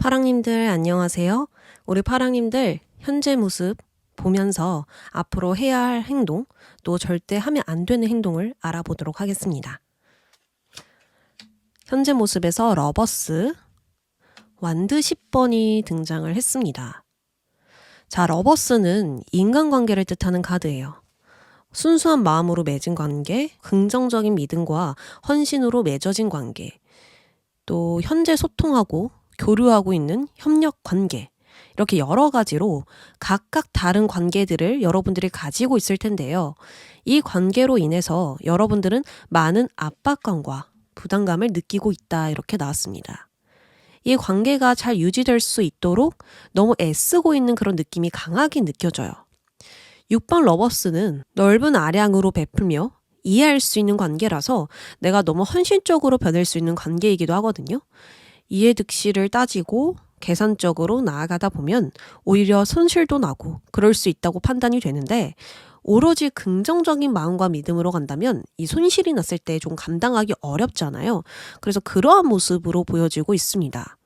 파랑님들 안녕하세요. 우리 파랑님들 현재 모습 보면서 앞으로 해야 할 행동, 또 절대 하면 안 되는 행동을 알아보도록 하겠습니다. 현재 모습에서 러버스, 완드 10번이 등장을 했습니다. 자, 러버스는 인간관계를 뜻하는 카드예요. 순수한 마음으로 맺은 관계, 긍정적인 믿음과 헌신으로 맺어진 관계, 또 현재 소통하고 교류하고 있는 협력 관계, 이렇게 여러 가지로 각각 다른 관계들을 여러분들이 가지고 있을 텐데요. 이 관계로 인해서 여러분들은 많은 압박감과 부담감을 느끼고 있다, 이렇게 나왔습니다. 이 관계가 잘 유지될 수 있도록 너무 애쓰고 있는 그런 느낌이 강하게 느껴져요. 6번 러버스는 넓은 아량으로 베풀며 이해할 수 있는 관계라서 내가 너무 헌신적으로 변할 수 있는 관계이기도 하거든요. 이해득실을 따지고 계산적으로 나아가다 보면 오히려 손실도 나고 그럴 수 있다고 판단이 되는데, 오로지 긍정적인 마음과 믿음으로 간다면 이 손실이 났을 때 좀 감당하기 어렵잖아요. 그래서 그러한 모습으로 보여지고 있습니다.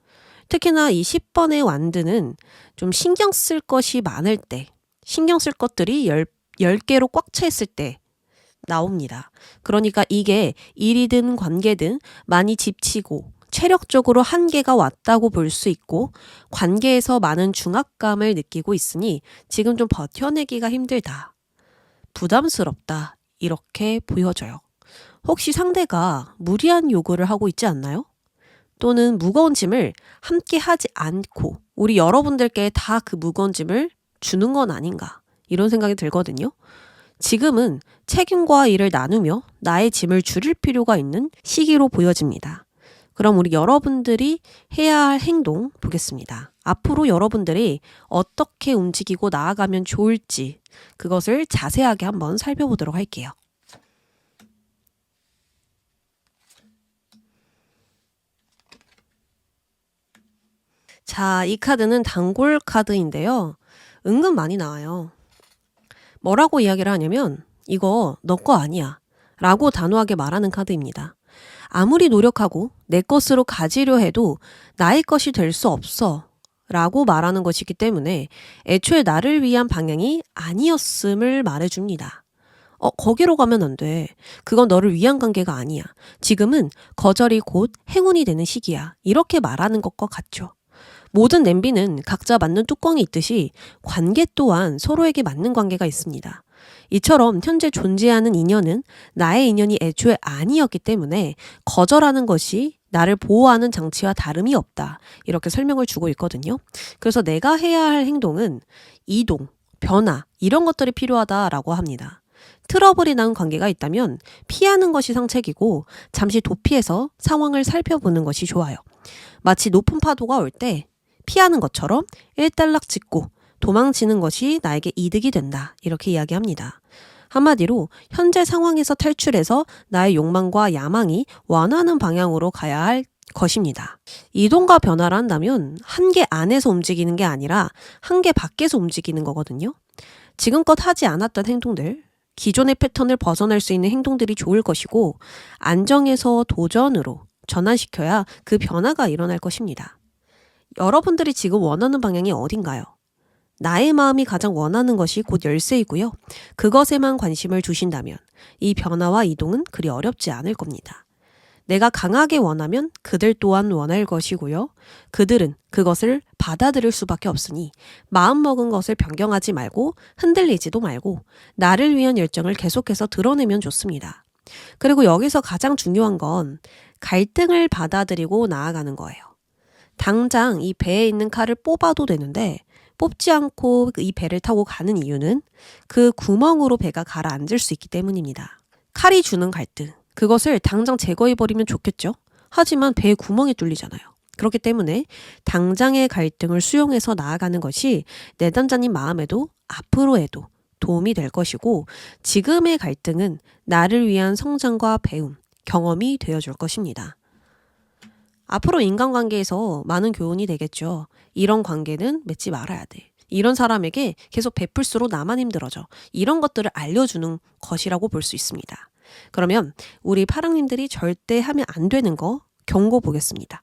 특히나 이 10번의 완드는 좀 신경 쓸 것이 많을 때, 신경 쓸 것들이 10개로 꽉 차 있을 때 나옵니다. 그러니까 이게 일이든 관계든 많이 지치고 체력적으로 한계가 왔다고 볼 수 있고, 관계에서 많은 중압감을 느끼고 있으니 지금 좀 버텨내기가 힘들다, 부담스럽다, 이렇게 보여져요. 혹시 상대가 무리한 요구를 하고 있지 않나요? 또는 무거운 짐을 함께 하지 않고 우리 여러분들께 다 그 무거운 짐을 주는 건 아닌가, 이런 생각이 들거든요. 지금은 책임과 일을 나누며 나의 짐을 줄일 필요가 있는 시기로 보여집니다. 그럼 우리 여러분들이 해야 할 행동 보겠습니다. 앞으로 여러분들이 어떻게 움직이고 나아가면 좋을지, 그것을 자세하게 한번 살펴보도록 할게요. 자, 이 카드는 단골 카드인데요. 은근 많이 나와요. 뭐라고 이야기를 하냐면 이거 너 거 아니야 라고 단호하게 말하는 카드입니다. 아무리 노력하고 내 것으로 가지려 해도 나의 것이 될 수 없어 라고 말하는 것이기 때문에 애초에 나를 위한 방향이 아니었음을 말해줍니다. 거기로 가면 안 돼. 그건 너를 위한 관계가 아니야. 지금은 거절이 곧 행운이 되는 시기야. 이렇게 말하는 것과 같죠. 모든 냄비는 각자 맞는 뚜껑이 있듯이 관계 또한 서로에게 맞는 관계가 있습니다. 이처럼 현재 존재하는 인연은 나의 인연이 애초에 아니었기 때문에 거절하는 것이 나를 보호하는 장치와 다름이 없다, 이렇게 설명을 주고 있거든요. 그래서 내가 해야 할 행동은 이동, 변화, 이런 것들이 필요하다라고 합니다. 트러블이 난 관계가 있다면 피하는 것이 상책이고 잠시 도피해서 상황을 살펴보는 것이 좋아요. 마치 높은 파도가 올 때 피하는 것처럼 일단락 짓고 도망치는 것이 나에게 이득이 된다, 이렇게 이야기합니다. 한마디로 현재 상황에서 탈출해서 나의 욕망과 야망이 원하는 방향으로 가야 할 것입니다. 이동과 변화를 한다면 한계 안에서 움직이는 게 아니라 한계 밖에서 움직이는 거거든요. 지금껏 하지 않았던 행동들, 기존의 패턴을 벗어날 수 있는 행동들이 좋을 것이고, 안정에서 도전으로 전환시켜야 그 변화가 일어날 것입니다. 여러분들이 지금 원하는 방향이 어딘가요? 나의 마음이 가장 원하는 것이 곧 열쇠이고요. 그것에만 관심을 두신다면 이 변화와 이동은 그리 어렵지 않을 겁니다. 내가 강하게 원하면 그들 또한 원할 것이고요. 그들은 그것을 받아들일 수밖에 없으니 마음먹은 것을 변경하지 말고 흔들리지도 말고 나를 위한 열정을 계속해서 드러내면 좋습니다. 그리고 여기서 가장 중요한 건 갈등을 받아들이고 나아가는 거예요. 당장 이 배에 있는 칼을 뽑아도 되는데 뽑지 않고 이 배를 타고 가는 이유는 그 구멍으로 배가 가라앉을 수 있기 때문입니다. 칼이 주는 갈등, 그것을 당장 제거해버리면 좋겠죠? 하지만 배의 구멍이 뚫리잖아요. 그렇기 때문에 당장의 갈등을 수용해서 나아가는 것이 내담자님 마음에도 앞으로에도 도움이 될 것이고, 지금의 갈등은 나를 위한 성장과 배움, 경험이 되어줄 것입니다. 앞으로 인간관계에서 많은 교훈이 되겠죠. 이런 관계는 맺지 말아야 돼. 이런 사람에게 계속 베풀수록 나만 힘들어져. 이런 것들을 알려주는 것이라고 볼 수 있습니다. 그러면 우리 파랑님들이 절대 하면 안 되는 거 경고 보겠습니다.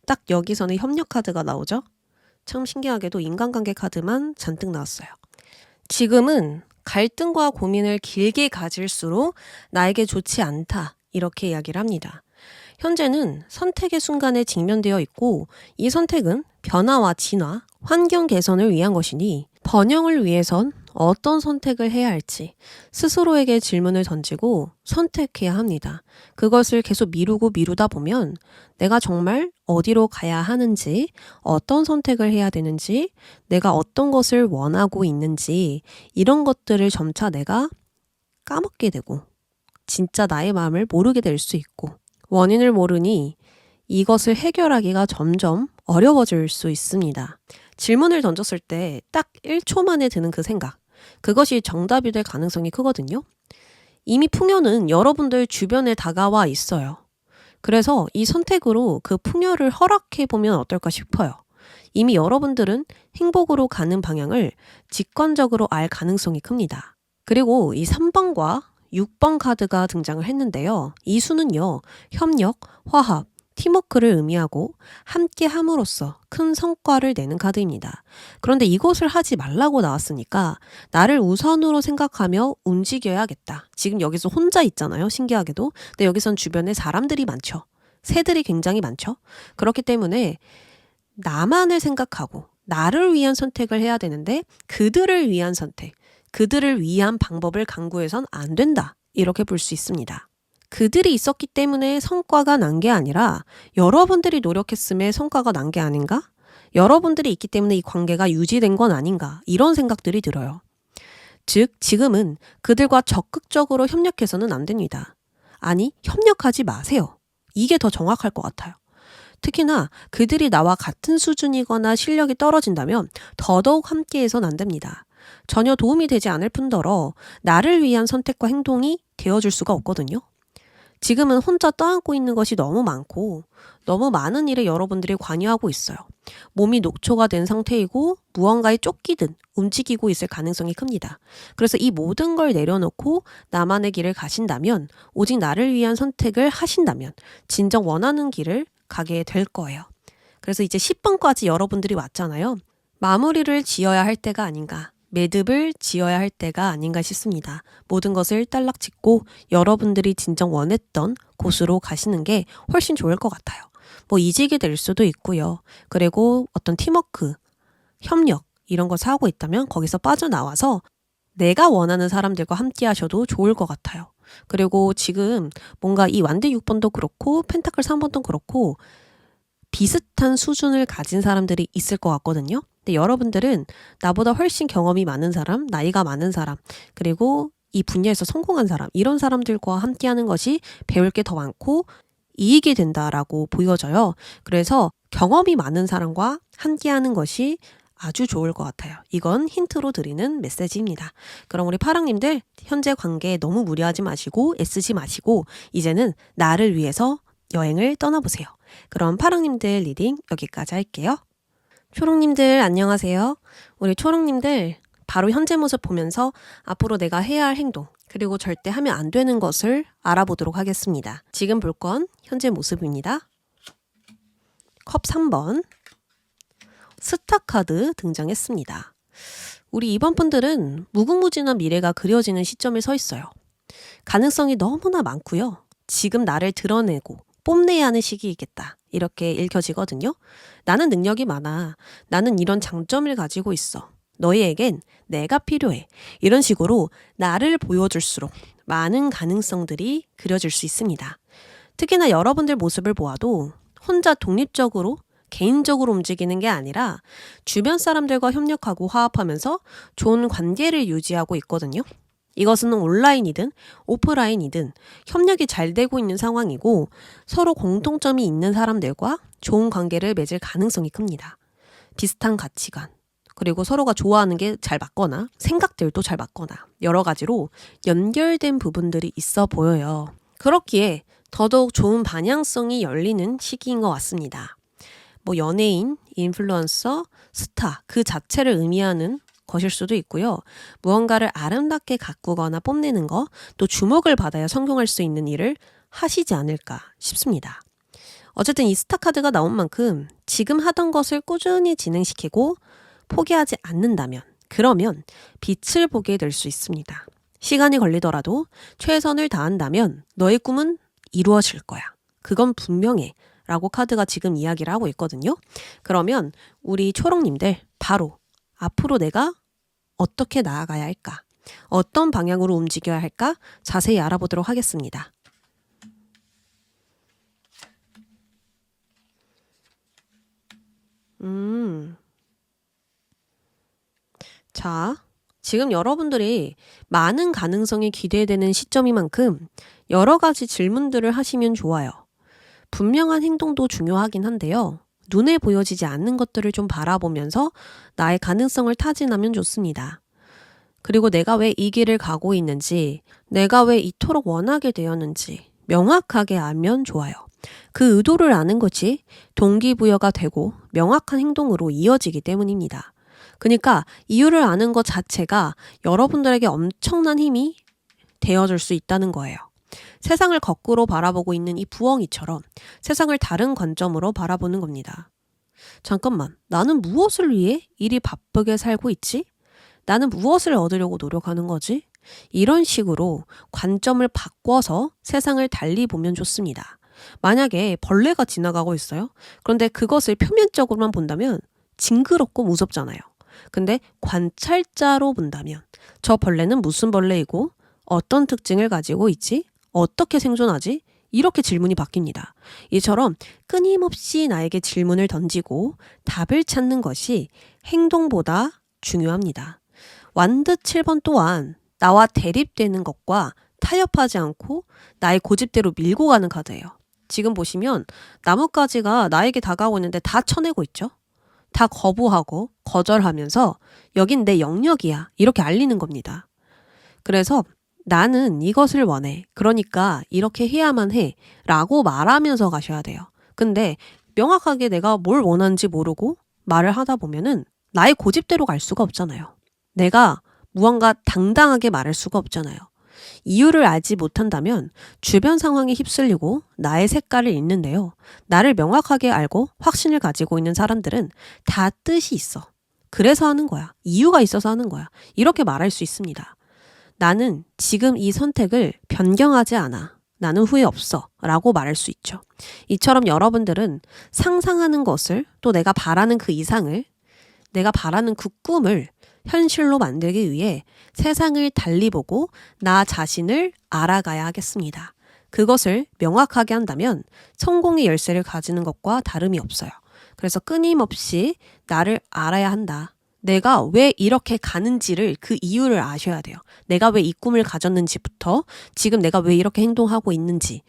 딱 여기서는 협력 카드가 나오죠? 참 신기하게도 인간관계 카드만 잔뜩 나왔어요. 지금은 갈등과 고민을 길게 가질수록 나에게 좋지 않다. 이렇게 이야기를 합니다. 현재는 선택의 순간에 직면되어 있고 이 선택은 변화와 진화, 환경 개선을 위한 것이니 번영을 위해선 어떤 선택을 해야 할지 스스로에게 질문을 던지고 선택해야 합니다. 그것을 계속 미루다 보면 내가 정말 어디로 가야 하는지, 어떤 선택을 해야 되는지, 내가 어떤 것을 원하고 있는지 이런 것들을 점차 내가 까먹게 되고 진짜 나의 마음을 모르게 될 수 있고 원인을 모르니 이것을 해결하기가 점점 어려워질 수 있습니다. 질문을 던졌을 때 딱 1초 만에 드는 그 생각, 그것이 정답이 될 가능성이 크거든요. 이미 풍요는 여러분들 주변에 다가와 있어요. 그래서 이 선택으로 그 풍요를 허락해보면 어떨까 싶어요. 이미 여러분들은 행복으로 가는 방향을 직관적으로 알 가능성이 큽니다. 그리고 이 3번과 6번 카드가 등장을 했는데요. 이 수는요, 협력, 화합, 팀워크를 의미하고 함께 함으로써 큰 성과를 내는 카드입니다. 그런데 이것을 하지 말라고 나왔으니까 나를 우선으로 생각하며 움직여야겠다. 지금 여기서 혼자 있잖아요. 신기하게도. 근데 여기선 주변에 사람들이 많죠. 새들이 굉장히 많죠. 그렇기 때문에 나만을 생각하고 나를 위한 선택을 해야 되는데 그들을 위한 선택, 그들을 위한 방법을 강구해선 안 된다. 이렇게 볼 수 있습니다. 그들이 있었기 때문에 성과가 난 게 아니라 여러분들이 노력했음에 성과가 난 게 아닌가? 여러분들이 있기 때문에 이 관계가 유지된 건 아닌가? 이런 생각들이 들어요. 즉, 지금은 그들과 적극적으로 협력해서는 안 됩니다. 아니, 협력하지 마세요. 이게 더 정확할 것 같아요. 특히나 그들이 나와 같은 수준이거나 실력이 떨어진다면 더더욱 함께해서는 안 됩니다. 전혀 도움이 되지 않을 뿐더러 나를 위한 선택과 행동이 되어줄 수가 없거든요. 지금은 혼자 떠안고 있는 것이 너무 많고 너무 많은 일에 여러분들이 관여하고 있어요. 몸이 녹초가 된 상태이고 무언가에 쫓기듯 움직이고 있을 가능성이 큽니다. 그래서 이 모든 걸 내려놓고 나만의 길을 가신다면, 오직 나를 위한 선택을 하신다면 진정 원하는 길을 가게 될 거예요. 그래서 이제 10번까지 여러분들이 왔잖아요. 마무리를 지어야 할 때가 아닌가, 매듭을 지어야 할 때가 아닌가 싶습니다. 모든 것을 딸락 짓고 여러분들이 진정 원했던 곳으로 가시는 게 훨씬 좋을 것 같아요. 뭐 이직이 될 수도 있고요. 그리고 어떤 팀워크, 협력 이런 것을 하고 있다면 거기서 빠져나와서 내가 원하는 사람들과 함께 하셔도 좋을 것 같아요. 그리고 지금 뭔가 이 완대 6번도 그렇고 펜타클 3번도 그렇고 비슷한 수준을 가진 사람들이 있을 것 같거든요. 근데 여러분들은 나보다 훨씬 경험이 많은 사람, 나이가 많은 사람, 그리고 이 분야에서 성공한 사람, 이런 사람들과 함께하는 것이 배울 게 더 많고 이익이 된다라고 보여져요. 그래서 경험이 많은 사람과 함께하는 것이 아주 좋을 것 같아요. 이건 힌트로 드리는 메시지입니다. 그럼 우리 파랑님들, 현재 관계에 너무 무리하지 마시고 애쓰지 마시고 이제는 나를 위해서 여행을 떠나보세요. 그럼 파랑님들 리딩 여기까지 할게요. 초롱님들 안녕하세요. 우리 초롱님들 바로 현재 모습 보면서 앞으로 내가 해야 할 행동, 그리고 절대 하면 안 되는 것을 알아보도록 하겠습니다. 지금 볼 건 현재 모습입니다. 컵 3번 스타 카드 등장했습니다. 우리 이번 분들은 무궁무진한 미래가 그려지는 시점에 서 있어요. 가능성이 너무나 많고요. 지금 나를 드러내고 뽐내야 하는 시기이겠다. 이렇게 읽혀지거든요. 나는 능력이 많아. 나는 이런 장점을 가지고 있어. 너희에겐 내가 필요해. 이런 식으로 나를 보여줄수록 많은 가능성들이 그려질 수 있습니다. 특히나 여러분들 모습을 보아도 혼자 독립적으로 개인적으로 움직이는 게 아니라 주변 사람들과 협력하고 화합하면서 좋은 관계를 유지하고 있거든요. 이것은 온라인이든 오프라인이든 협력이 잘 되고 있는 상황이고 서로 공통점이 있는 사람들과 좋은 관계를 맺을 가능성이 큽니다. 비슷한 가치관, 그리고 서로가 좋아하는 게 잘 맞거나 생각들도 잘 맞거나 여러 가지로 연결된 부분들이 있어 보여요. 그렇기에 더더욱 좋은 방향성이 열리는 시기인 것 같습니다. 뭐 연예인, 인플루언서, 스타 그 자체를 의미하는 것일 수도 있고요. 무언가를 아름답게 가꾸거나 뽐내는 거, 또 주목을 받아야 성공할 수 있는 일을 하시지 않을까 싶습니다. 어쨌든 이 스타 카드가 나온 만큼 지금 하던 것을 꾸준히 진행시키고 포기하지 않는다면, 그러면 빛을 보게 될 수 있습니다. 시간이 걸리더라도 최선을 다한다면 너의 꿈은 이루어질 거야. 그건 분명해. 라고 카드가 지금 이야기를 하고 있거든요. 그러면 우리 초록님들 바로 앞으로 내가 어떻게 나아가야 할까? 어떤 방향으로 움직여야 할까? 자세히 알아보도록 하겠습니다. 자, 지금 여러분들이 많은 가능성이 기대되는 시점인 만큼 여러 가지 질문들을 하시면 좋아요. 분명한 행동도 중요하긴 한데요. 눈에 보여지지 않는 것들을 좀 바라보면서 나의 가능성을 타진하면 좋습니다. 그리고 내가 왜 이 길을 가고 있는지, 내가 왜 이토록 원하게 되었는지 명확하게 알면 좋아요. 그 의도를 아는 것이 동기부여가 되고 명확한 행동으로 이어지기 때문입니다. 그러니까 이유를 아는 것 자체가 여러분들에게 엄청난 힘이 되어줄 수 있다는 거예요. 세상을 거꾸로 바라보고 있는 이 부엉이처럼 세상을 다른 관점으로 바라보는 겁니다. 잠깐만, 나는 무엇을 위해 이리 바쁘게 살고 있지? 나는 무엇을 얻으려고 노력하는 거지? 이런 식으로 관점을 바꿔서 세상을 달리 보면 좋습니다. 만약에 벌레가 지나가고 있어요. 그런데 그것을 표면적으로만 본다면 징그럽고 무섭잖아요. 근데 관찰자로 본다면 저 벌레는 무슨 벌레이고 어떤 특징을 가지고 있지? 어떻게 생존하지? 이렇게 질문이 바뀝니다. 이처럼 끊임없이 나에게 질문을 던지고 답을 찾는 것이 행동보다 중요합니다. 완드 7번 또한 나와 대립되는 것과 타협하지 않고 나의 고집대로 밀고 가는 카드예요. 지금 보시면 나뭇가지가 나에게 다가오는데 다 쳐내고 있죠. 다 거부하고 거절하면서 여긴 내 영역이야 이렇게 알리는 겁니다. 그래서 나는 이것을 원해. 그러니까 이렇게 해야만 해. 라고 말하면서 가셔야 돼요. 근데 명확하게 내가 뭘 원하는지 모르고 말을 하다 보면은 나의 고집대로 갈 수가 없잖아요. 내가 무언가 당당하게 말할 수가 없잖아요. 이유를 알지 못한다면 주변 상황에 휩쓸리고 나의 색깔을 잃는데요. 나를 명확하게 알고 확신을 가지고 있는 사람들은 다 뜻이 있어. 그래서 하는 거야. 이유가 있어서 하는 거야. 이렇게 말할 수 있습니다. 나는 지금 이 선택을 변경하지 않아. 나는 후회 없어. 라고 말할 수 있죠. 이처럼 여러분들은 상상하는 것을 또 내가 바라는 그 이상을 내가 바라는 그 꿈을 현실로 만들기 위해 세상을 달리 보고 나 자신을 알아가야 하겠습니다. 그것을 명확하게 한다면 성공의 열쇠를 가지는 것과 다름이 없어요. 그래서 끊임없이 나를 알아야 한다. 내가 왜 이렇게 가는지를 그 이유를 아셔야 돼요. 내가 왜 이 꿈을 가졌는지부터 지금 내가 왜 이렇게 행동하고 있는지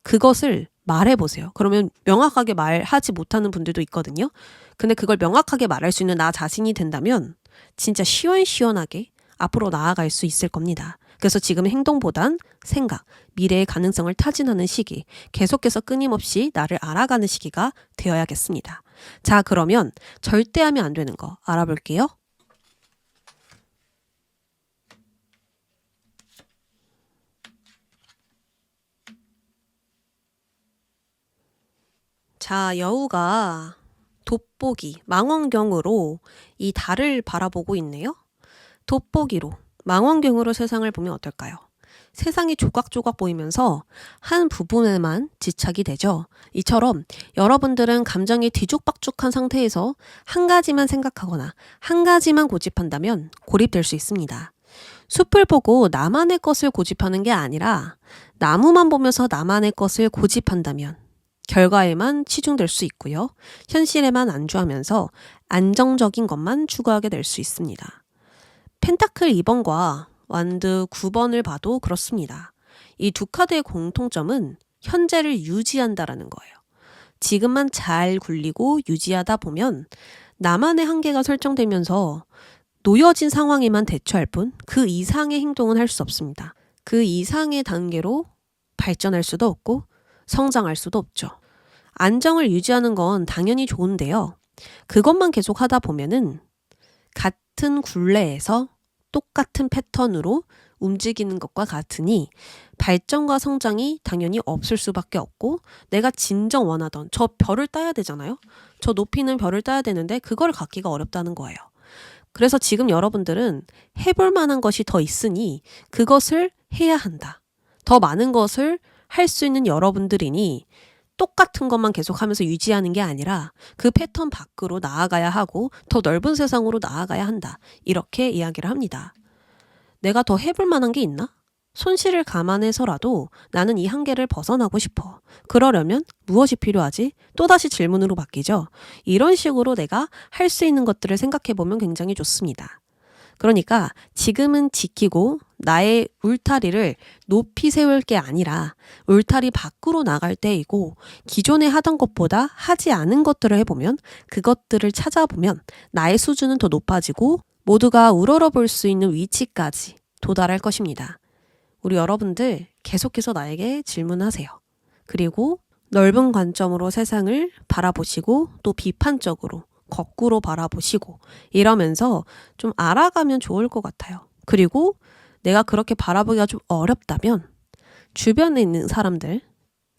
그것을 말해보세요. 그러면 명확하게 말하지 못하는 분들도 있거든요. 근데 그걸 명확하게 말할 수 있는 나 자신이 된다면 진짜 시원시원하게 앞으로 나아갈 수 있을 겁니다. 그래서 지금 행동보단 생각, 미래의 가능성을 타진하는 시기, 계속해서 끊임없이 나를 알아가는 시기가 되어야겠습니다. 자, 그러면 절대 하면 안 되는 거 알아볼게요. 자, 여우가 돋보기, 망원경으로 이 달을 바라보고 있네요. 돋보기로, 망원경으로 세상을 보면 어떨까요? 세상이 조각조각 보이면서 한 부분에만 집착이 되죠. 이처럼 여러분들은 감정이 뒤죽박죽한 상태에서 한 가지만 생각하거나 한 가지만 고집한다면 고립될 수 있습니다. 숲을 보고 나만의 것을 고집하는 게 아니라 나무만 보면서 나만의 것을 고집한다면 결과에만 치중될 수 있고요. 현실에만 안주하면서 안정적인 것만 추구하게 될 수 있습니다. 펜타클 2번과 완드 9번을 봐도 그렇습니다. 이 두 카드의 공통점은 현재를 유지한다라는 거예요. 지금만 잘 굴리고 유지하다 보면 나만의 한계가 설정되면서 놓여진 상황에만 대처할 뿐 그 이상의 행동은 할 수 없습니다. 그 이상의 단계로 발전할 수도 없고 성장할 수도 없죠. 안정을 유지하는 건 당연히 좋은데요. 그것만 계속 하다 보면은 같은 굴레에서 똑같은 패턴으로 움직이는 것과 같으니 발전과 성장이 당연히 없을 수밖에 없고 내가 진정 원하던 저 별을 따야 되잖아요. 저 높이는 별을 따야 되는데 그걸 갖기가 어렵다는 거예요. 그래서 지금 여러분들은 해볼 만한 것이 더 있으니 그것을 해야 한다. 더 많은 것을 할 수 있는 여러분들이니 똑같은 것만 계속하면서 유지하는 게 아니라 그 패턴 밖으로 나아가야 하고 더 넓은 세상으로 나아가야 한다. 이렇게 이야기를 합니다. 내가 더 해볼 만한 게 있나? 손실을 감안해서라도 나는 이 한계를 벗어나고 싶어. 그러려면 무엇이 필요하지? 또다시 질문으로 바뀌죠. 이런 식으로 내가 할 수 있는 것들을 생각해보면 굉장히 좋습니다. 그러니까 지금은 지키고 나의 울타리를 높이 세울 게 아니라 울타리 밖으로 나갈 때이고 기존에 하던 것보다 하지 않은 것들을 해보면 그것들을 찾아보면 나의 수준은 더 높아지고 모두가 우러러볼 수 있는 위치까지 도달할 것입니다. 우리 여러분들 계속해서 나에게 질문하세요. 그리고 넓은 관점으로 세상을 바라보시고 또 비판적으로 거꾸로 바라보시고 이러면서 좀 알아가면 좋을 것 같아요. 그리고 내가 그렇게 바라보기가 좀 어렵다면 주변에 있는 사람들,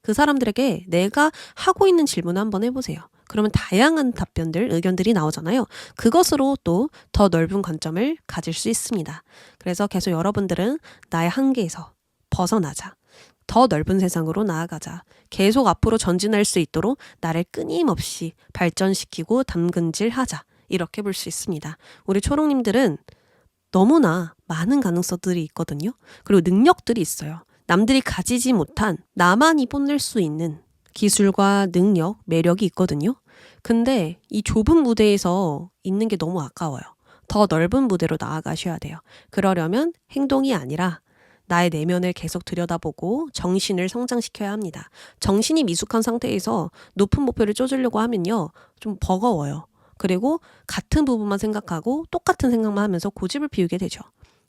그 사람들에게 내가 하고 있는 질문을 한번 해보세요. 그러면 다양한 답변들, 의견들이 나오잖아요. 그것으로 또 더 넓은 관점을 가질 수 있습니다. 그래서 계속 여러분들은 나의 한계에서 벗어나자. 더 넓은 세상으로 나아가자. 계속 앞으로 전진할 수 있도록 나를 끊임없이 발전시키고 담근질하자. 이렇게 볼 수 있습니다. 우리 초롱님들은 너무나 많은 가능성들이 있거든요. 그리고 능력들이 있어요. 남들이 가지지 못한 나만이 뽐낼 수 있는 기술과 능력, 매력이 있거든요. 근데 이 좁은 무대에서 있는 게 너무 아까워요. 더 넓은 무대로 나아가셔야 돼요. 그러려면 행동이 아니라 나의 내면을 계속 들여다보고 정신을 성장시켜야 합니다. 정신이 미숙한 상태에서 높은 목표를 쫓으려고 하면요. 좀 버거워요. 그리고 같은 부분만 생각하고 똑같은 생각만 하면서 고집을 피우게 되죠.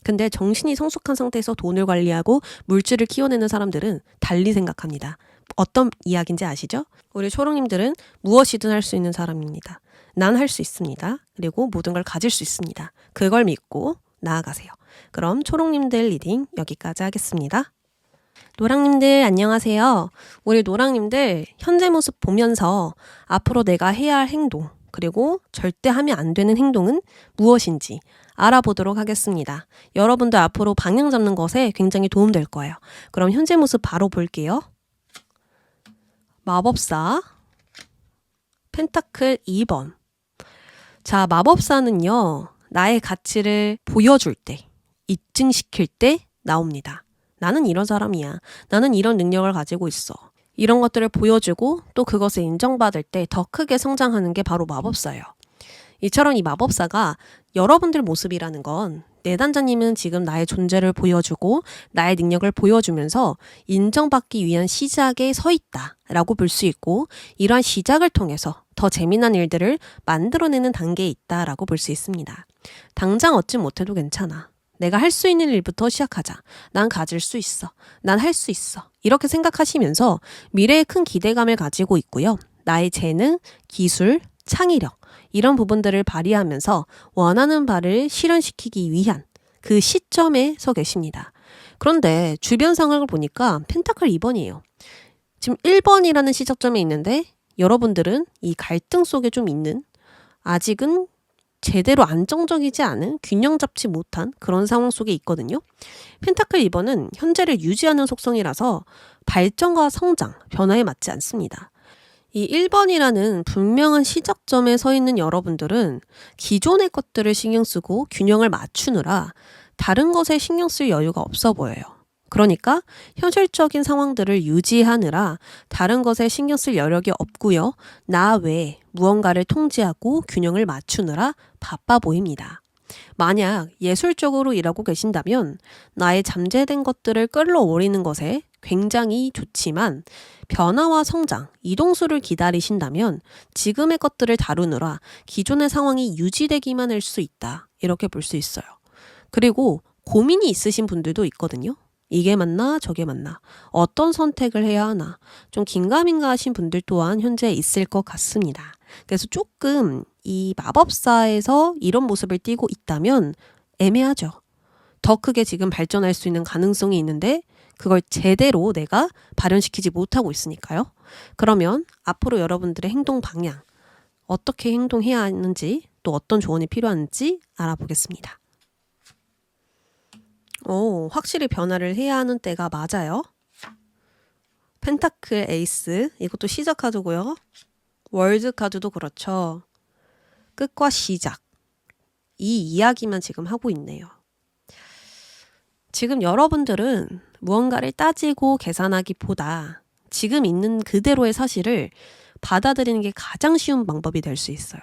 근데 정신이 성숙한 상태에서 돈을 관리하고 물질을 키워내는 사람들은 달리 생각합니다. 어떤 이야기인지 아시죠? 우리 초롱님들은 무엇이든 할 수 있는 사람입니다. 난 할 수 있습니다. 그리고 모든 걸 가질 수 있습니다. 그걸 믿고 나아가세요. 그럼 초롱님들 리딩 여기까지 하겠습니다. 노랑님들 안녕하세요. 우리 노랑님들 현재 모습 보면서 앞으로 내가 해야 할 행동 그리고 절대 하면 안 되는 행동은 무엇인지 알아보도록 하겠습니다. 여러분들 앞으로 방향 잡는 것에 굉장히 도움될 거예요. 그럼 현재 모습 바로 볼게요. 마법사 펜타클 2번. 자, 마법사는요. 나의 가치를 보여줄 때, 입증시킬 때 나옵니다. 나는 이런 사람이야. 나는 이런 능력을 가지고 있어. 이런 것들을 보여주고 또 그것을 인정받을 때 더 크게 성장하는 게 바로 마법사예요. 이처럼 이 마법사가 여러분들 모습이라는 건 내단자님은 지금 나의 존재를 보여주고 나의 능력을 보여주면서 인정받기 위한 시작에 서 있다라고 볼 수 있고 이러한 시작을 통해서 더 재미난 일들을 만들어내는 단계에 있다라고 볼 수 있습니다. 당장 얻지 못해도 괜찮아. 내가 할 수 있는 일부터 시작하자. 난 가질 수 있어. 난 할 수 있어. 이렇게 생각하시면서 미래에 큰 기대감을 가지고 있고요. 나의 재능, 기술, 창의력 이런 부분들을 발휘하면서 원하는 바를 실현시키기 위한 그 시점에 서 계십니다. 그런데 주변 상황을 보니까 펜타클 2번이에요. 지금 1번이라는 시작점에 있는데 여러분들은 이 갈등 속에 좀 있는 아직은 제대로 안정적이지 않은 균형 잡지 못한 그런 상황 속에 있거든요. 펜타클 2번은 현재를 유지하는 속성이라서 발전과 성장, 변화에 맞지 않습니다. 이 1번이라는 분명한 시작점에 서 있는 여러분들은 기존의 것들을 신경 쓰고 균형을 맞추느라 다른 것에 신경 쓸 여유가 없어 보여요. 그러니까 현실적인 상황들을 유지하느라 다른 것에 신경 쓸 여력이 없고요. 나 외에 무언가를 통제하고 균형을 맞추느라 바빠 보입니다. 만약 예술적으로 일하고 계신다면 나의 잠재된 것들을 끌어올리는 것에 굉장히 좋지만 변화와 성장, 이동수를 기다리신다면 지금의 것들을 다루느라 기존의 상황이 유지되기만 할 수 있다. 이렇게 볼 수 있어요. 그리고 고민이 있으신 분들도 있거든요. 이게 맞나 저게 맞나 어떤 선택을 해야 하나 좀 긴가민가 하신 분들 또한 현재 있을 것 같습니다. 그래서 조금 이 마법사에서 이런 모습을 띠고 있다면 애매하죠. 더 크게 지금 발전할 수 있는 가능성이 있는데 그걸 제대로 내가 발현시키지 못하고 있으니까요. 그러면 앞으로 여러분들의 행동 방향, 어떻게 행동해야 하는지 또 어떤 조언이 필요한지 알아보겠습니다. 확실히 변화를 해야 하는 때가 맞아요. 펜타클 에이스, 이것도 시작 카드고요. 월드 카드도 그렇죠. 끝과 시작. 이 이야기만 지금 하고 있네요. 지금 여러분들은 무언가를 따지고 계산하기보다 지금 있는 그대로의 사실을 받아들이는 게 가장 쉬운 방법이 될 수 있어요.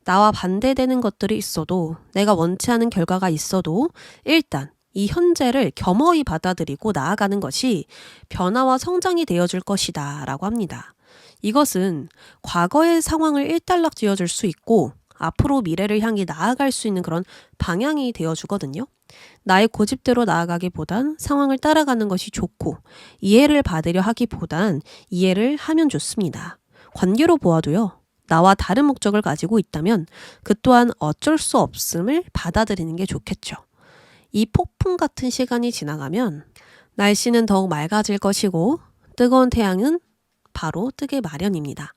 나와 반대되는 것들이 있어도, 내가 원치 않은 결과가 있어도 일단 이 현재를 겸허히 받아들이고 나아가는 것이 변화와 성장이 되어줄 것이다 라고 합니다. 이것은 과거의 상황을 일단락 지어줄 수 있고 앞으로 미래를 향해 나아갈 수 있는 그런 방향이 되어주거든요. 나의 고집대로 나아가기보단 상황을 따라가는 것이 좋고, 이해를 받으려 하기보단 이해를 하면 좋습니다. 관계로 보아도요. 나와 다른 목적을 가지고 있다면 그 또한 어쩔 수 없음을 받아들이는 게 좋겠죠. 이 폭풍 같은 시간이 지나가면 날씨는 더욱 맑아질 것이고 뜨거운 태양은 바로 뜨게 마련입니다.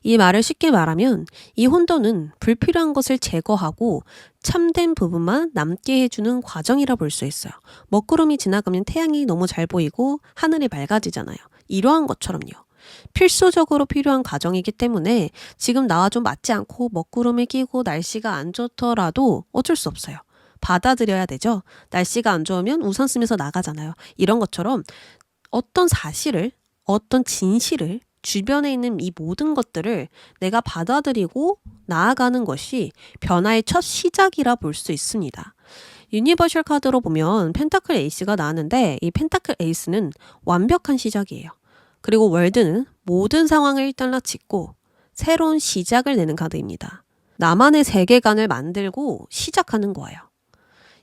이 말을 쉽게 말하면 이 혼돈은 불필요한 것을 제거하고 참된 부분만 남게 해주는 과정이라 볼 수 있어요. 먹구름이 지나가면 태양이 너무 잘 보이고 하늘이 맑아지잖아요. 이러한 것처럼요. 필수적으로 필요한 과정이기 때문에 지금 나와 좀 맞지 않고 먹구름을 끼고 날씨가 안 좋더라도 어쩔 수 없어요. 받아들여야 되죠. 날씨가 안 좋으면 우산 쓰면서 나가잖아요. 이런 것처럼 어떤 사실을, 어떤 진실을, 주변에 있는 이 모든 것들을 내가 받아들이고 나아가는 것이 변화의 첫 시작이라 볼 수 있습니다. 유니버셜 카드로 보면 펜타클 에이스가 나왔는데 이 펜타클 에이스는 완벽한 시작이에요. 그리고 월드는 모든 상황을 일단락 짓고 새로운 시작을 내는 카드입니다. 나만의 세계관을 만들고 시작하는 거예요.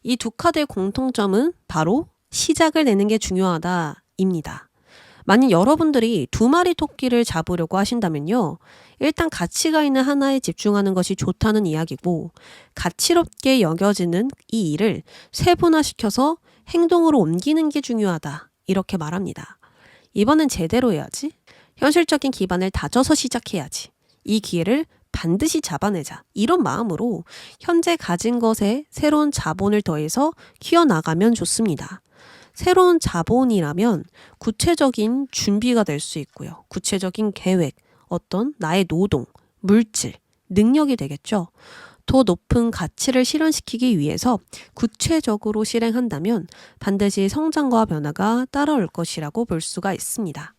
이 두 카드의 공통점은 바로 시작을 내는 게 중요하다입니다. 만약 여러분들이 두 마리 토끼를 잡으려고 하신다면요. 일단 가치가 있는 하나에 집중하는 것이 좋다는 이야기고, 가치롭게 여겨지는 이 일을 세분화시켜서 행동으로 옮기는 게 중요하다. 이렇게 말합니다. 이번엔 제대로 해야지. 현실적인 기반을 다져서 시작해야지. 이 기회를 반드시 잡아내자. 이런 마음으로 현재 가진 것에 새로운 자본을 더해서 키워나가면 좋습니다. 새로운 자본이라면 구체적인 준비가 될 수 있고요. 구체적인 계획, 어떤 나의 노동, 물질, 능력이 되겠죠. 더 높은 가치를 실현시키기 위해서 구체적으로 실행한다면 반드시 성장과 변화가 따라올 것이라고 볼 수가 있습니다.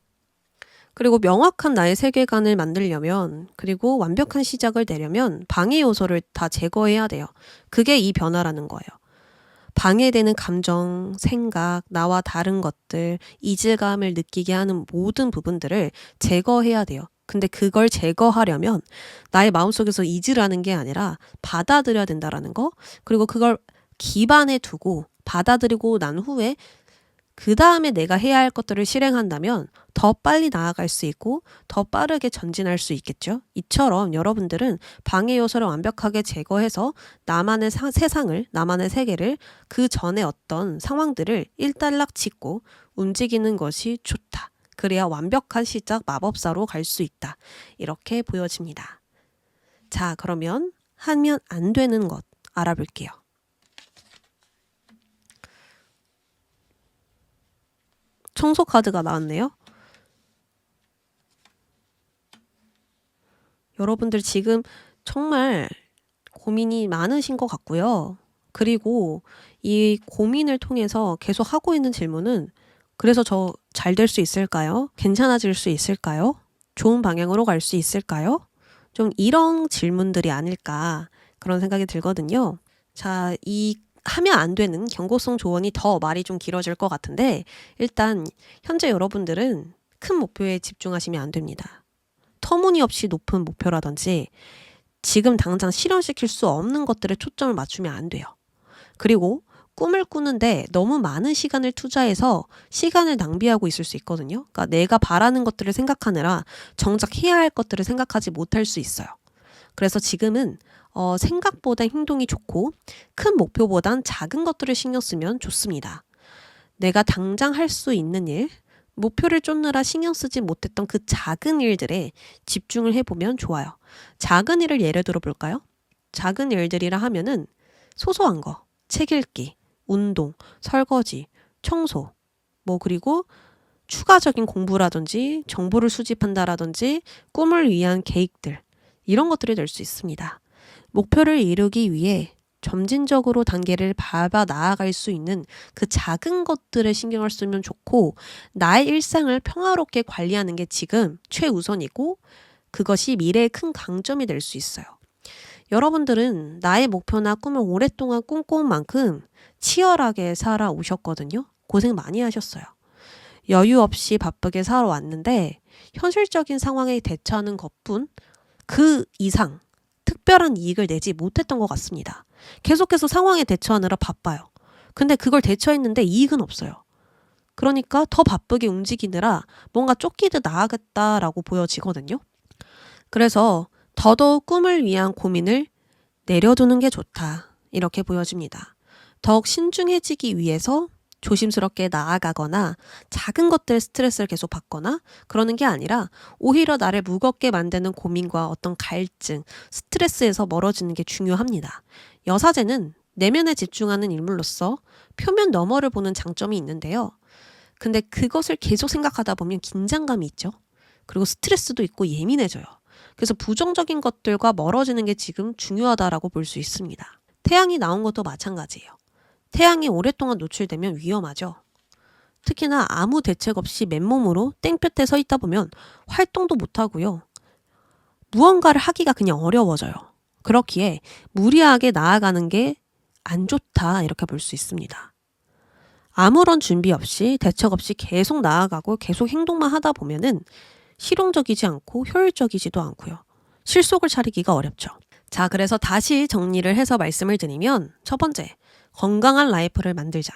그리고 명확한 나의 세계관을 만들려면, 그리고 완벽한 시작을 내려면 방해 요소를 다 제거해야 돼요. 그게 이 변화라는 거예요. 방해되는 감정, 생각, 나와 다른 것들, 이질감을 느끼게 하는 모든 부분들을 제거해야 돼요. 근데 그걸 제거하려면 나의 마음속에서 잊으라는 게 아니라 받아들여야 된다라는 거, 그리고 그걸 기반에 두고 받아들이고 난 후에 그 다음에 내가 해야 할 것들을 실행한다면 더 빨리 나아갈 수 있고 더 빠르게 전진할 수 있겠죠. 이처럼 여러분들은 방해 요소를 완벽하게 제거해서 나만의 세상을, 나만의 세계를, 그 전에 어떤 상황들을 일단락 짓고 움직이는 것이 좋다. 그래야 완벽한 시작 마법사로 갈 수 있다. 이렇게 보여집니다. 자, 그러면 하면 안 되는 것 알아볼게요. 청소 카드가 나왔네요. 여러분들 지금 정말 고민이 많으신 것 같고요. 그리고 이 고민을 통해서 계속 하고 있는 질문은, 그래서 저 잘 될 수 있을까요? 괜찮아질 수 있을까요? 좋은 방향으로 갈 수 있을까요? 좀 이런 질문들이 아닐까 그런 생각이 들거든요. 자, 이 하면 안 되는 경고성 조언이 더 말이 좀 길어질 것 같은데, 일단 현재 여러분들은 큰 목표에 집중하시면 안 됩니다. 터무니없이 높은 목표라든지 지금 당장 실현시킬 수 없는 것들에 초점을 맞추면 안 돼요. 그리고 꿈을 꾸는데 너무 많은 시간을 투자해서 시간을 낭비하고 있을 수 있거든요. 그러니까 내가 바라는 것들을 생각하느라 정작 해야 할 것들을 생각하지 못할 수 있어요. 그래서 지금은 생각보다 행동이 좋고 큰 목표보단 작은 것들을 신경 쓰면 좋습니다. 내가 당장 할 수 있는 일, 목표를 쫓느라 신경 쓰지 못했던 그 작은 일들에 집중을 해보면 좋아요. 작은 일을 예를 들어 볼까요? 작은 일들이라 하면은 소소한 거, 책 읽기, 운동, 설거지, 청소, 그리고 추가적인 공부라든지 정보를 수집한다라든지 꿈을 위한 계획들, 이런 것들이 될 수 있습니다. 목표를 이루기 위해 점진적으로 단계를 밟아 나아갈 수 있는 그 작은 것들에 신경을 쓰면 좋고, 나의 일상을 평화롭게 관리하는 게 지금 최우선이고, 그것이 미래의 큰 강점이 될 수 있어요. 여러분들은 나의 목표나 꿈을 오랫동안 꿈꿔온 만큼 치열하게 살아오셨거든요. 고생 많이 하셨어요. 여유 없이 바쁘게 살아왔는데 현실적인 상황에 대처하는 것뿐 그 이상 특별한 이익을 내지 못했던 것 같습니다. 계속해서 상황에 대처하느라 바빠요. 근데 그걸 대처했는데 이익은 없어요. 그러니까 더 바쁘게 움직이느라 뭔가 쫓기듯 나아갔다라고 보여지거든요. 그래서 더더욱 꿈을 위한 고민을 내려두는 게 좋다, 이렇게 보여집니다. 더욱 신중해지기 위해서 조심스럽게 나아가거나 작은 것들에 스트레스를 계속 받거나 그러는 게 아니라 오히려 나를 무겁게 만드는 고민과 어떤 갈증, 스트레스에서 멀어지는 게 중요합니다. 여사제는 내면에 집중하는 인물로서 표면 너머를 보는 장점이 있는데요. 근데 그것을 계속 생각하다 보면 긴장감이 있죠. 그리고 스트레스도 있고 예민해져요. 그래서 부정적인 것들과 멀어지는 게 지금 중요하다라고 볼 수 있습니다. 태양이 나온 것도 마찬가지예요. 태양이 오랫동안 노출되면 위험하죠. 특히나 아무 대책 없이 맨몸으로 땡볕에 서 있다 보면 활동도 못하고요. 무언가를 하기가 그냥 어려워져요. 그렇기에 무리하게 나아가는 게 안 좋다, 이렇게 볼 수 있습니다. 아무런 준비 없이 대책 없이 계속 나아가고 계속 행동만 하다 보면은 실용적이지 않고 효율적이지도 않고요. 실속을 차리기가 어렵죠. 자, 그래서 다시 정리를 해서 말씀을 드리면, 첫 번째, 건강한 라이프를 만들자.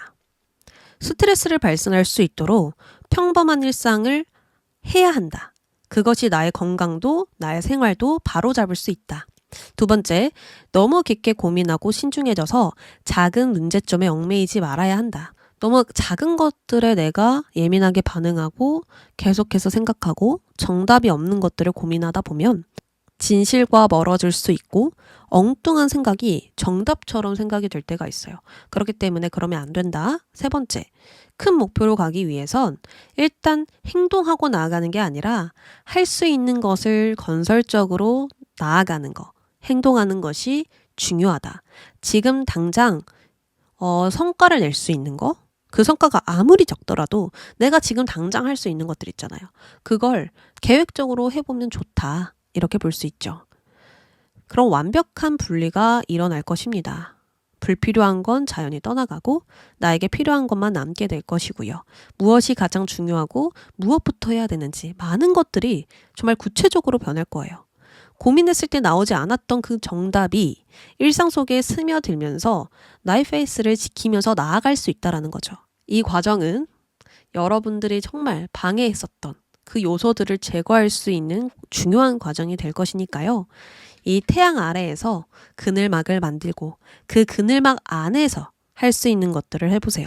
스트레스를 발산할 수 있도록 평범한 일상을 해야 한다. 그것이 나의 건강도 나의 생활도 바로잡을 수 있다. 두 번째, 너무 깊게 고민하고 신중해져서 작은 문제점에 얽매이지 말아야 한다. 너무 작은 것들에 내가 예민하게 반응하고 계속해서 생각하고 정답이 없는 것들을 고민하다 보면 진실과 멀어질 수 있고 엉뚱한 생각이 정답처럼 생각이 될 때가 있어요. 그렇기 때문에 그러면 안 된다. 세 번째, 큰 목표로 가기 위해선 일단 행동하고 나아가는 게 아니라 할 수 있는 것을 건설적으로 나아가는 거, 행동하는 것이 중요하다. 지금 당장 성과를 낼 수 있는 거, 그 성과가 아무리 적더라도 내가 지금 당장 할 수 있는 것들 있잖아요. 그걸 계획적으로 해보면 좋다, 이렇게 볼 수 있죠. 그럼 완벽한 분리가 일어날 것입니다. 불필요한 건 자연히 떠나가고 나에게 필요한 것만 남게 될 것이고요. 무엇이 가장 중요하고 무엇부터 해야 되는지 많은 것들이 정말 구체적으로 변할 거예요. 고민했을 때 나오지 않았던 그 정답이 일상 속에 스며들면서 나의 페이스를 지키면서 나아갈 수 있다는 거죠. 이 과정은 여러분들이 정말 방해했었던 그 요소들을 제거할 수 있는 중요한 과정이 될 것이니까요. 이 태양 아래에서 그늘막을 만들고 그 그늘막 안에서 할 수 있는 것들을 해보세요.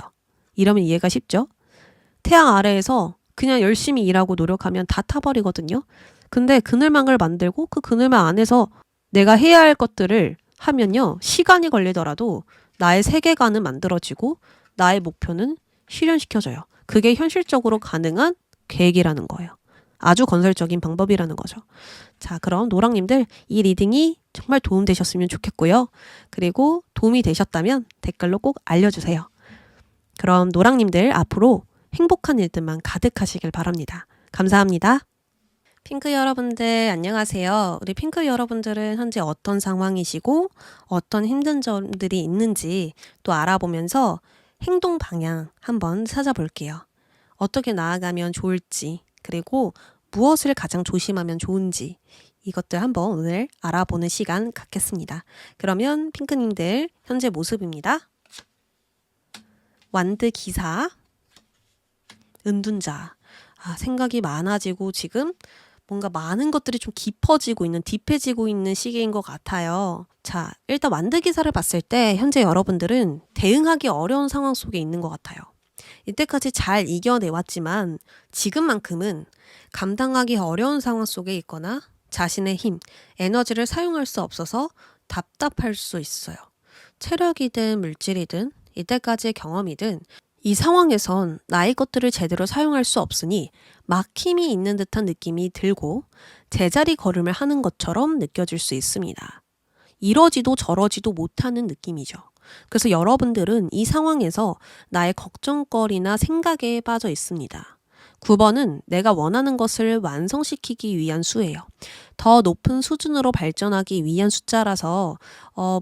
이러면 이해가 쉽죠? 태양 아래에서 그냥 열심히 일하고 노력하면 다 타버리거든요. 근데 그늘막을 만들고 그 그늘막 안에서 내가 해야 할 것들을 하면요, 시간이 걸리더라도 나의 세계관은 만들어지고 나의 목표는 실현시켜져요. 그게 현실적으로 가능한 계획이라는 거예요. 아주 건설적인 방법이라는 거죠. 자, 그럼 노랑님들, 이 리딩이 정말 도움되셨으면 좋겠고요. 그리고 도움이 되셨다면 댓글로 꼭 알려주세요. 그럼 노랑님들, 앞으로 행복한 일들만 가득하시길 바랍니다. 감사합니다. 핑크 여러분들, 안녕하세요. 우리 핑크 여러분들은 현재 어떤 상황이시고 어떤 힘든 점들이 있는지 또 알아보면서 행동 방향 한번 찾아볼게요. 어떻게 나아가면 좋을지, 그리고 무엇을 가장 조심하면 좋은지, 이것들 한번 오늘 알아보는 시간 갖겠습니다. 그러면 핑크님들 현재 모습입니다. 완드 기사, 은둔자. 생각이 많아지고 지금 뭔가 많은 것들이 좀 깊어지고 있는, 딥해지고 있는 시기인 것 같아요. 자, 일단 완드 기사를 봤을 때 현재 여러분들은 대응하기 어려운 상황 속에 있는 것 같아요. 이때까지 잘 이겨내왔지만 지금만큼은 감당하기 어려운 상황 속에 있거나 자신의 힘, 에너지를 사용할 수 없어서 답답할 수 있어요. 체력이든 물질이든 이때까지의 경험이든 이 상황에선 나의 것들을 제대로 사용할 수 없으니 막힘이 있는 듯한 느낌이 들고 제자리 걸음을 하는 것처럼 느껴질 수 있습니다. 이러지도 저러지도 못하는 느낌이죠. 그래서 여러분들은 이 상황에서 나의 걱정거리나 생각에 빠져 있습니다. 9번은 내가 원하는 것을 완성시키기 위한 수예요. 더 높은 수준으로 발전하기 위한 숫자라서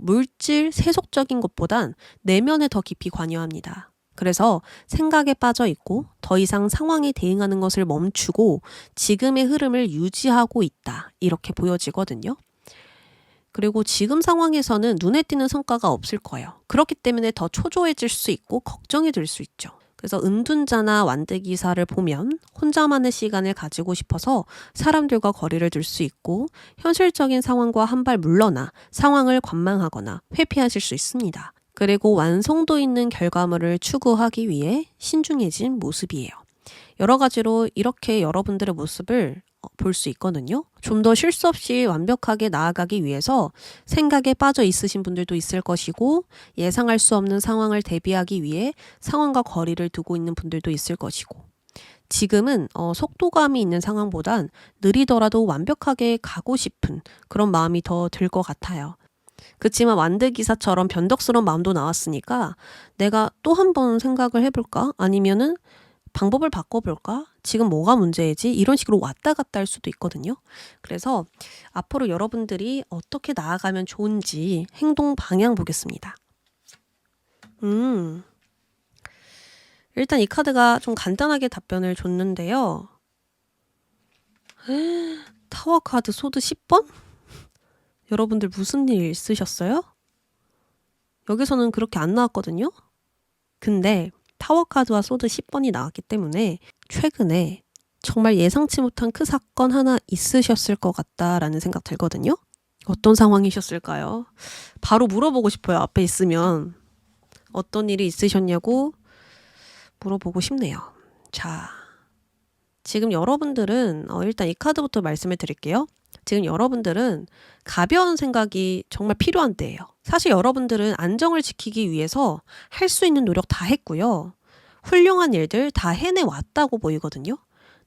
물질, 세속적인 것보단 내면에 더 깊이 관여합니다. 그래서 생각에 빠져 있고 더 이상 상황에 대응하는 것을 멈추고 지금의 흐름을 유지하고 있다. 이렇게 보여지거든요. 그리고 지금 상황에서는 눈에 띄는 성과가 없을 거예요. 그렇기 때문에 더 초조해질 수 있고 걱정이 될 수 있죠. 그래서 은둔자나 완득이사를 보면 혼자만의 시간을 가지고 싶어서 사람들과 거리를 둘 수 있고 현실적인 상황과 한 발 물러나 상황을 관망하거나 회피하실 수 있습니다. 그리고 완성도 있는 결과물을 추구하기 위해 신중해진 모습이에요. 여러 가지로 이렇게 여러분들의 모습을 볼 수 있거든요. 좀 더 실수 없이 완벽하게 나아가기 위해서 생각에 빠져 있으신 분들도 있을 것이고 예상할 수 없는 상황을 대비하기 위해 상황과 거리를 두고 있는 분들도 있을 것이고 지금은 속도감이 있는 상황보단 느리더라도 완벽하게 가고 싶은 그런 마음이 더 들 것 같아요. 그치만 완드 기사처럼 변덕스러운 마음도 나왔으니까 내가 또 한 번 생각을 해볼까? 아니면은 방법을 바꿔볼까? 지금 뭐가 문제이지? 이런 식으로 왔다 갔다 할 수도 있거든요. 그래서 앞으로 여러분들이 어떻게 나아가면 좋은지 행동 방향 보겠습니다. 일단 이 카드가 좀 간단하게 답변을 줬는데요. 타워 카드 소드 10번? 여러분들 무슨 일 있으셨어요? 여기서는 그렇게 안 나왔거든요. 근데 타워 카드와 소드 10번이 나왔기 때문에 최근에 정말 예상치 못한 큰 사건 하나 있으셨을 것 같다라는 생각 들거든요. 어떤 상황이셨을까요? 바로 물어보고 싶어요. 앞에 있으면 어떤 일이 있으셨냐고 물어보고 싶네요. 자, 지금 여러분들은 일단 이 카드부터 말씀을 드릴게요. 지금 여러분들은 가벼운 생각이 정말 필요한 때예요. 사실 여러분들은 안정을 지키기 위해서 할 수 있는 노력 다 했고요. 훌륭한 일들 다 해내왔다고 보이거든요.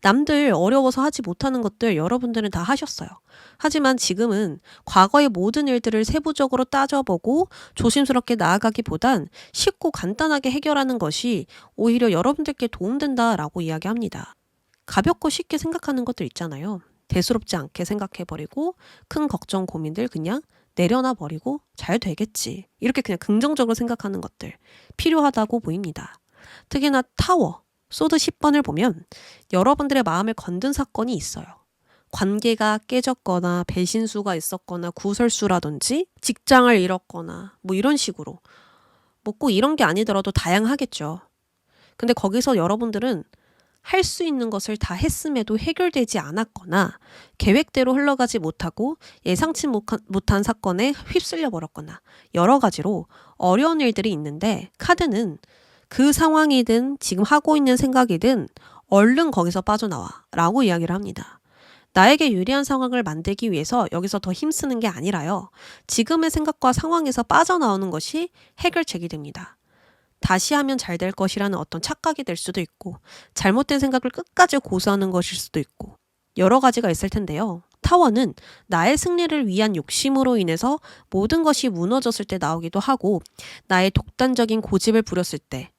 남들 어려워서 하지 못하는 것들 여러분들은 다 하셨어요. 하지만 지금은 과거의 모든 일들을 세부적으로 따져보고 조심스럽게 나아가기보단 쉽고 간단하게 해결하는 것이 오히려 여러분들께 도움된다라고 이야기합니다. 가볍고 쉽게 생각하는 것들 있잖아요. 대수롭지 않게 생각해버리고 큰 걱정 고민들 그냥 내려놔버리고 잘 되겠지. 이렇게 그냥 긍정적으로 생각하는 것들 필요하다고 보입니다. 특히나 타워, 소드 10번을 보면 여러분들의 마음을 건든 사건이 있어요. 관계가 깨졌거나 배신수가 있었거나 구설수라든지 직장을 잃었거나 뭐 이런 식으로 뭐 꼭 이런 게 아니더라도 다양하겠죠. 근데 거기서 여러분들은 할 수 있는 것을 다 했음에도 해결되지 않았거나 계획대로 흘러가지 못하고 예상치 못한 사건에 휩쓸려 버렸거나 여러 가지로 어려운 일들이 있는데 카드는 그 상황이든 지금 하고 있는 생각이든 얼른 거기서 빠져나와 라고 이야기를 합니다. 나에게 유리한 상황을 만들기 위해서 여기서 더 힘쓰는 게 아니라요. 지금의 생각과 상황에서 빠져나오는 것이 해결책이 됩니다. 다시 하면 잘 될 것이라는 어떤 착각이 될 수도 있고 잘못된 생각을 끝까지 고수하는 것일 수도 있고 여러 가지가 있을 텐데요. 타워는 나의 승리를 위한 욕심으로 인해서 모든 것이 무너졌을 때 나오기도 하고 나의 독단적인 고집을 부렸을 때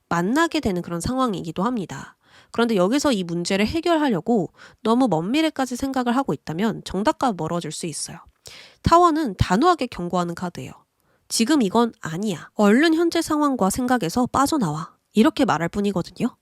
만나게 되는 그런 상황이기도 합니다. 그런데 여기서 이 문제를 해결하려고 너무 먼 미래까지 생각을 하고 있다면 정답과 멀어질 수 있어요. 타워는 단호하게 경고하는 카드예요. 지금 이건 아니야. 얼른 현재 상황과 생각에서 빠져나와. 이렇게 말할 뿐이거든요.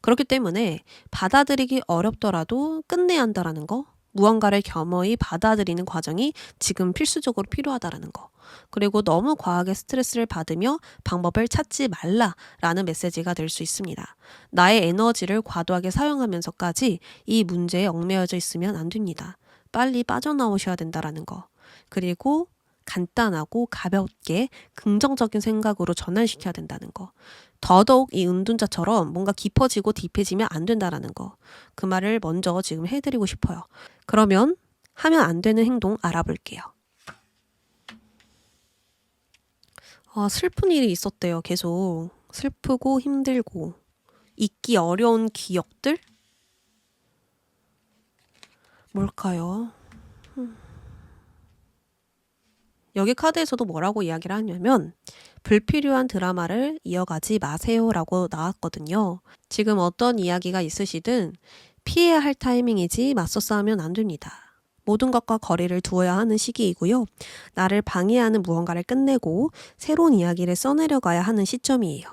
그렇기 때문에 받아들이기 어렵더라도 끝내야 한다라는 거 무언가를 겸허히 받아들이는 과정이 지금 필수적으로 필요하다라는 거. 그리고 너무 과하게 스트레스를 받으며 방법을 찾지 말라라는 메시지가 될 수 있습니다. 나의 에너지를 과도하게 사용하면서까지 이 문제에 얽매여져 있으면 안 됩니다. 빨리 빠져나오셔야 된다라는 거. 그리고 간단하고 가볍게 긍정적인 생각으로 전환시켜야 된다는 거. 더더욱 이 은둔자처럼 뭔가 깊어지고 딥해지면 안 된다라는 거. 그 말을 먼저 지금 해드리고 싶어요. 그러면 하면 안 되는 행동 알아볼게요. 슬픈 일이 있었대요. 계속 슬프고 힘들고 잊기 어려운 기억들? 뭘까요? 여기 카드에서도 뭐라고 이야기를 하냐면 불필요한 드라마를 이어가지 마세요라고 나왔거든요. 지금 어떤 이야기가 있으시든 피해야 할 타이밍이지 맞서 싸우면 안 됩니다. 모든 것과 거리를 두어야 하는 시기이고요. 나를 방해하는 무언가를 끝내고 새로운 이야기를 써내려가야 하는 시점이에요.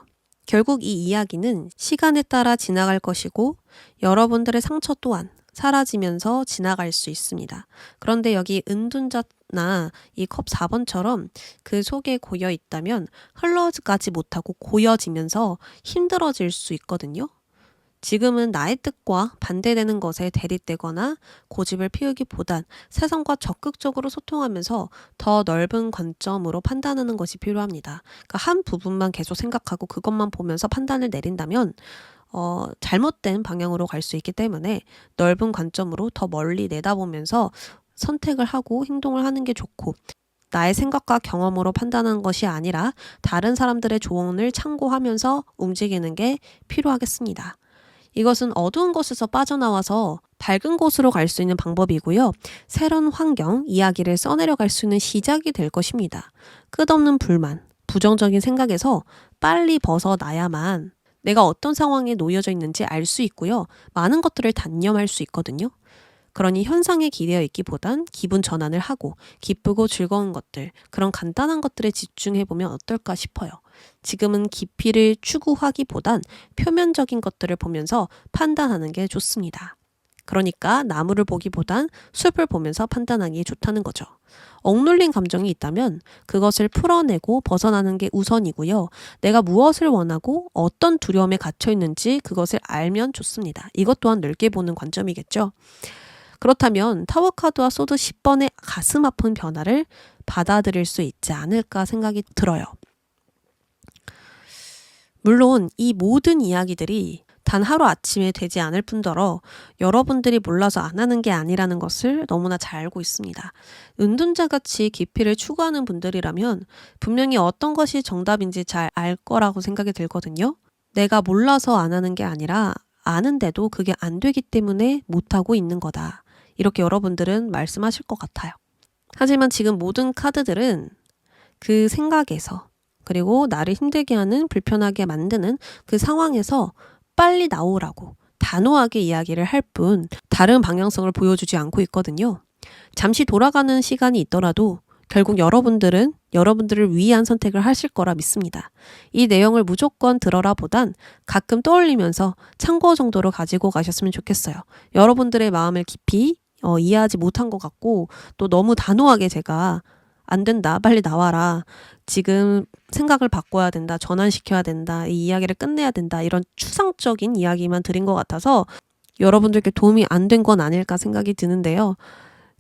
결국 이 이야기는 시간에 따라 지나갈 것이고 여러분들의 상처 또한 사라지면서 지나갈 수 있습니다. 그런데 여기 은둔자나 이 컵 4번처럼 그 속에 고여 있다면 흘러가지 못하고 고여지면서 힘들어질 수 있거든요. 지금은 나의 뜻과 반대되는 것에 대립되거나 고집을 피우기보단 세상과 적극적으로 소통하면서 더 넓은 관점으로 판단하는 것이 필요합니다. 그러니까 한 부분만 계속 생각하고 그것만 보면서 판단을 내린다면 잘못된 방향으로 갈 수 있기 때문에 넓은 관점으로 더 멀리 내다보면서 선택을 하고 행동을 하는 게 좋고, 나의 생각과 경험으로 판단하는 것이 아니라 다른 사람들의 조언을 참고하면서 움직이는 게 필요하겠습니다. 이것은 어두운 곳에서 빠져나와서 밝은 곳으로 갈 수 있는 방법이고요. 새로운 환경, 이야기를 써내려갈 수 있는 시작이 될 것입니다. 끝없는 불만, 부정적인 생각에서 빨리 벗어나야만 내가 어떤 상황에 놓여져 있는지 알 수 있고요. 많은 것들을 단념할 수 있거든요. 그러니 현상에 기대어 있기보단 기분 전환을 하고 기쁘고 즐거운 것들, 그런 간단한 것들에 집중해보면 어떨까 싶어요. 지금은 깊이를 추구하기보단 표면적인 것들을 보면서 판단하는 게 좋습니다. 그러니까 나무를 보기보단 숲을 보면서 판단하기 좋다는 거죠. 억눌린 감정이 있다면 그것을 풀어내고 벗어나는 게 우선이고요. 내가 무엇을 원하고 어떤 두려움에 갇혀 있는지 그것을 알면 좋습니다. 이것 또한 넓게 보는 관점이겠죠. 그렇다면 타워 카드와 소드 10번의 가슴 아픈 변화를 받아들일 수 있지 않을까 생각이 들어요. 물론 이 모든 이야기들이 단 하루아침에 되지 않을 뿐더러 여러분들이 몰라서 안 하는 게 아니라는 것을 너무나 잘 알고 있습니다. 은둔자같이 깊이를 추구하는 분들이라면 분명히 어떤 것이 정답인지 잘 알 거라고 생각이 들거든요. 내가 몰라서 안 하는 게 아니라 아는데도 그게 안 되기 때문에 못하고 있는 거다. 이렇게 여러분들은 말씀하실 것 같아요. 하지만 지금 모든 카드들은 그 생각에서, 그리고 나를 힘들게 하는, 불편하게 만드는 그 상황에서 빨리 나오라고 단호하게 이야기를 할 뿐 다른 방향성을 보여주지 않고 있거든요. 잠시 돌아가는 시간이 있더라도 결국 여러분들은 여러분들을 위한 선택을 하실 거라 믿습니다. 이 내용을 무조건 들어라 보단 가끔 떠올리면서 참고 정도로 가지고 가셨으면 좋겠어요. 여러분들의 마음을 깊이 이해하지 못한 것 같고, 또 너무 단호하게 제가 안 된다, 빨리 나와라, 지금 생각을 바꿔야 된다, 전환시켜야 된다, 이 이야기를 끝내야 된다, 이런 추상적인 이야기만 드린 것 같아서 여러분들께 도움이 안 된 건 아닐까 생각이 드는데요.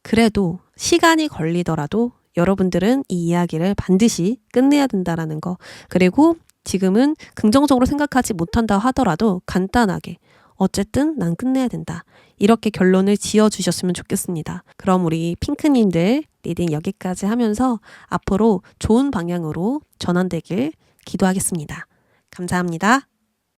그래도 시간이 걸리더라도 여러분들은 이 이야기를 반드시 끝내야 된다라는 거, 그리고 지금은 긍정적으로 생각하지 못한다 하더라도 간단하게 어쨌든 난 끝내야 된다, 이렇게 결론을 지어주셨으면 좋겠습니다. 그럼 우리 핑크님들 리딩 여기까지 하면서 앞으로 좋은 방향으로 전환되길 기도하겠습니다. 감사합니다.